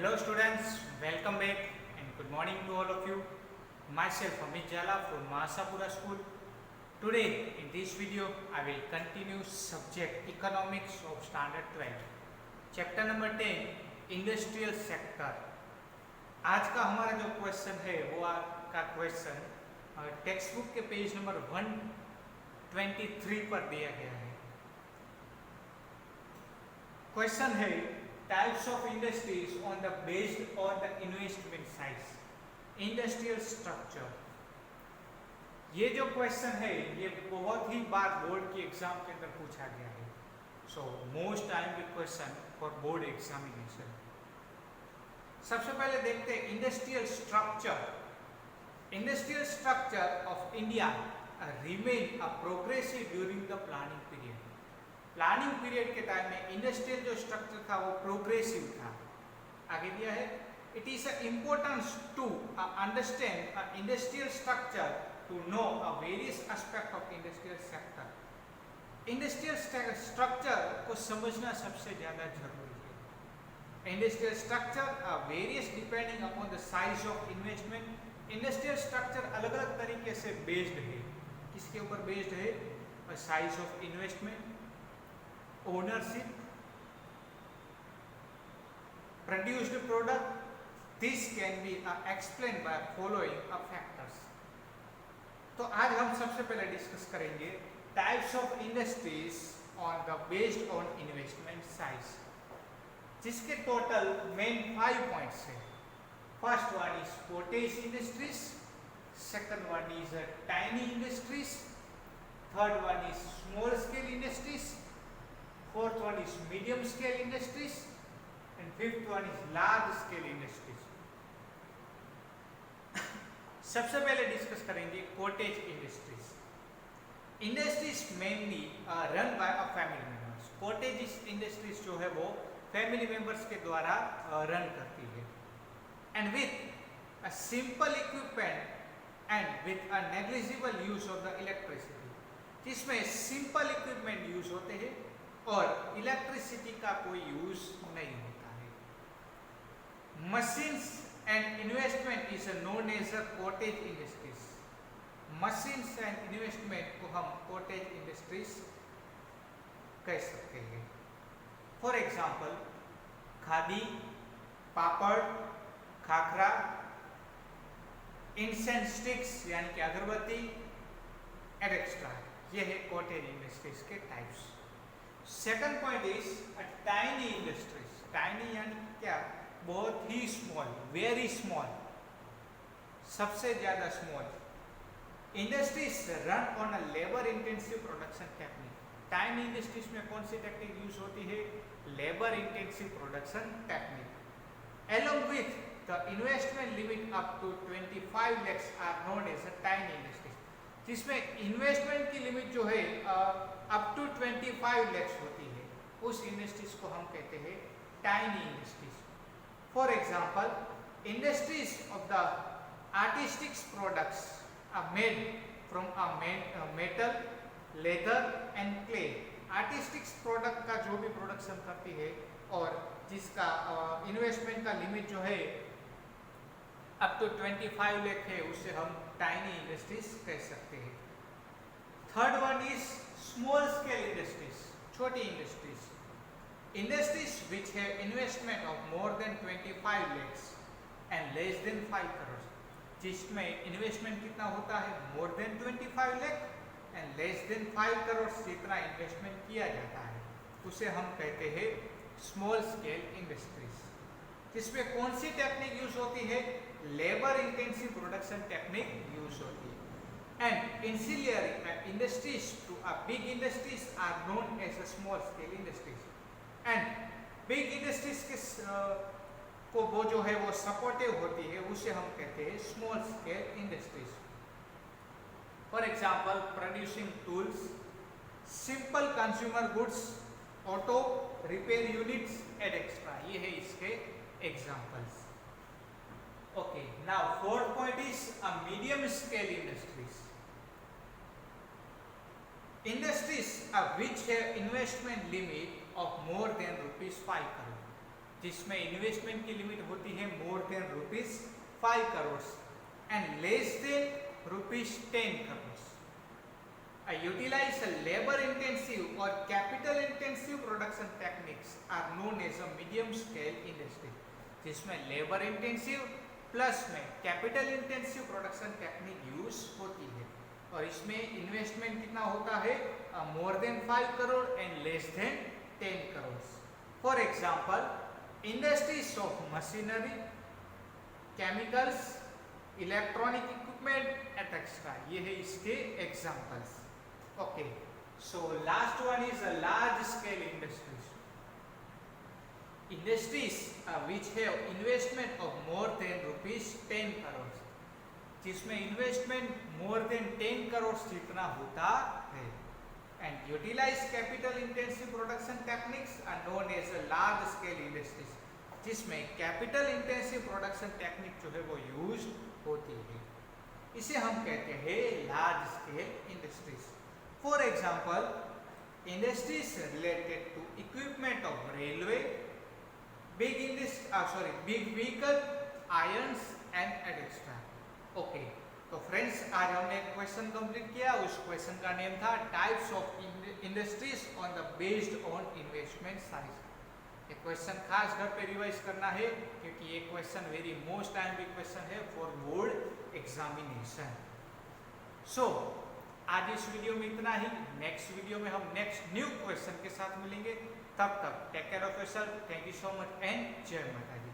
Hello students, welcome back and good morning to all of you. Myself Amit Jala from Mahasapura School. Today in this video I will continue subject Economics of Standard 12. Chapter number 10 Industrial Sector. आज का हमारा जो question है वो का question text book के page number 123 पर दिया गया है. क्वेश्चन है types of industries on the based on the investment size, industrial structure. ये जो क्वेश्चन है ये बहुत ही बार बोर्ड की एग्जाम के अंदर पूछा गया है. So most timely question for board examination. सबसे पहले देखते हैं industrial structure. Industrial structure of India remain a progressive during the planning period. Planning period के टाइम में इंडस्ट्रियल जो स्ट्रक्चर था वो प्रोग्रेसिव था. आगे दिया है it is importance to understand industrial structure to know various aspect of industrial sector. Industrial structure को समझना सबसे ज्यादा जरूरी है. Industrial structure various depending upon the size of investment. Industrial structure अलग अलग तरीके से बेस्ड है. किसके ऊपर बेस्ड है? Size of investment, ownership, produced product. This can be explained by following factors. तो आज हम सबसे पहले डिस्कस करेंगे types of industries on the based on investment size, जिसके टोटल मेन 5 पॉइंट्स है. First one is cottage industries, second one is tiny industries, third one is small scale industries, fourth one is medium scale industries and fifth one is large scale industries. सबसे पहले discuss करेंगे cottage industries. Industries mainly run by a family members. Cottage industries जो है वो family members के द्वारा run करती है and with a simple equipment and with a negligible use of the electricity. जिसमें सिंपल इक्विपमेंट यूज होते हैं और इलेक्ट्रिसिटी का कोई यूज नहीं होता है. Machines and investment is known as a cottage industries. Machines and investment को हम कॉटेज इंडस्ट्रीज कह सकते हैं. For example khadi, papad, khakhra, incense sticks यानी कि अगरबत्ती एंड एक्स्ट्रा. ये है कॉटेज इंडस्ट्रीज के types. Second point is tiny industries. Tiny यानी क्या? बहुत ही स्मॉल, वेरी स्मॉल, सबसे ज्यादा small. Industries run on a labour intensive production technique. Tiny industries में कौन सी टेक्निक यूज होती है? Labour intensive production technique. along with the investment limit up to 25 lakhs are known as a tiny industries. जिसमें investment की limit जो है up to 25 lakhs होती है, उस इंडस्ट्रीज को हम कहते हैं tiny industries. For example industries of the artistic products are made from metal, leather and clay. Artistic product का जो भी प्रोडक्शन करती है और जिसका इन्वेस्टमेंट का लिमिट जो है अप टू 25 लाख है, उससे हम टाइनी इंडस्ट्रीज कह सकते हैं. Third one is small scale industries, छोटी industries. Industries which have investment of more than 25 lakhs and less than 5 crores. जिसमें इन्वेस्टमेंट कितना होता है? More than 25 lakh and less than 5 crores. जितना इन्वेस्टमेंट किया जाता है उसे हम कहते हैं स्मॉल स्केल इंडस्ट्रीज. जिसमें कौन सी टेक्निक यूज होती है? Labour intensive production technique use होती है. And ancillary industries to a big industries are known as a small scale industries. And big industries के को वो जो है वो सपोर्टिव होती है, उसे हम कहते हैं small scale industries. For example producing tools, simple consumer goods, auto repair units and extra. ये है इसके examples. Okay, now fourth point is a medium scale industries. Industries which have investment limit of more than rupees 5 crore. जिसमें investment की limit होती है more then ₹5 crore and less then ₹10 crore. Utilize a labor-intensive or capital-intensive production techniques are known as a medium-scale industry, जिसमें labor-intensive plus में capital-intensive production technique use होती है और इसमें इन्वेस्टमेंट कितना होता है more then 5 crore and less then 10 crore. For example industries of machinery, chemicals, electronic equipment etcetera, ये है इसके examples. Okay, so last one is a large scale industries. Industries which have investment of more than ₹10 crore, जिसमें investment more than 10 crore जितना होता है and utilize capital intensive production techniques are known as a large scale industries, जिसमें capital intensive production technique जो है वो use होती है, इसे हम कहते हैं large scale industries. For example, industries related to equipment of railway, big vehicle, irons and etc. Okay, तो फ्रेंड्स आज हमने एक क्वेश्चन कंप्लीट किया। उस क्वेश्चन का नेम था types of industries on the based on investment size. ये question खास घर पे रिवाइज करना है क्योंकि ये question very most timely question है फॉर बोर्ड एग्जामिनेशन। सो आज इस वीडियो में इतना ही। नेक्स्ट वीडियो में हम नेक्स्ट न्यू क्वेश्चन के साथ मिलेंगे। तब तक take care of yourself. Thank you so much and जय माता दी।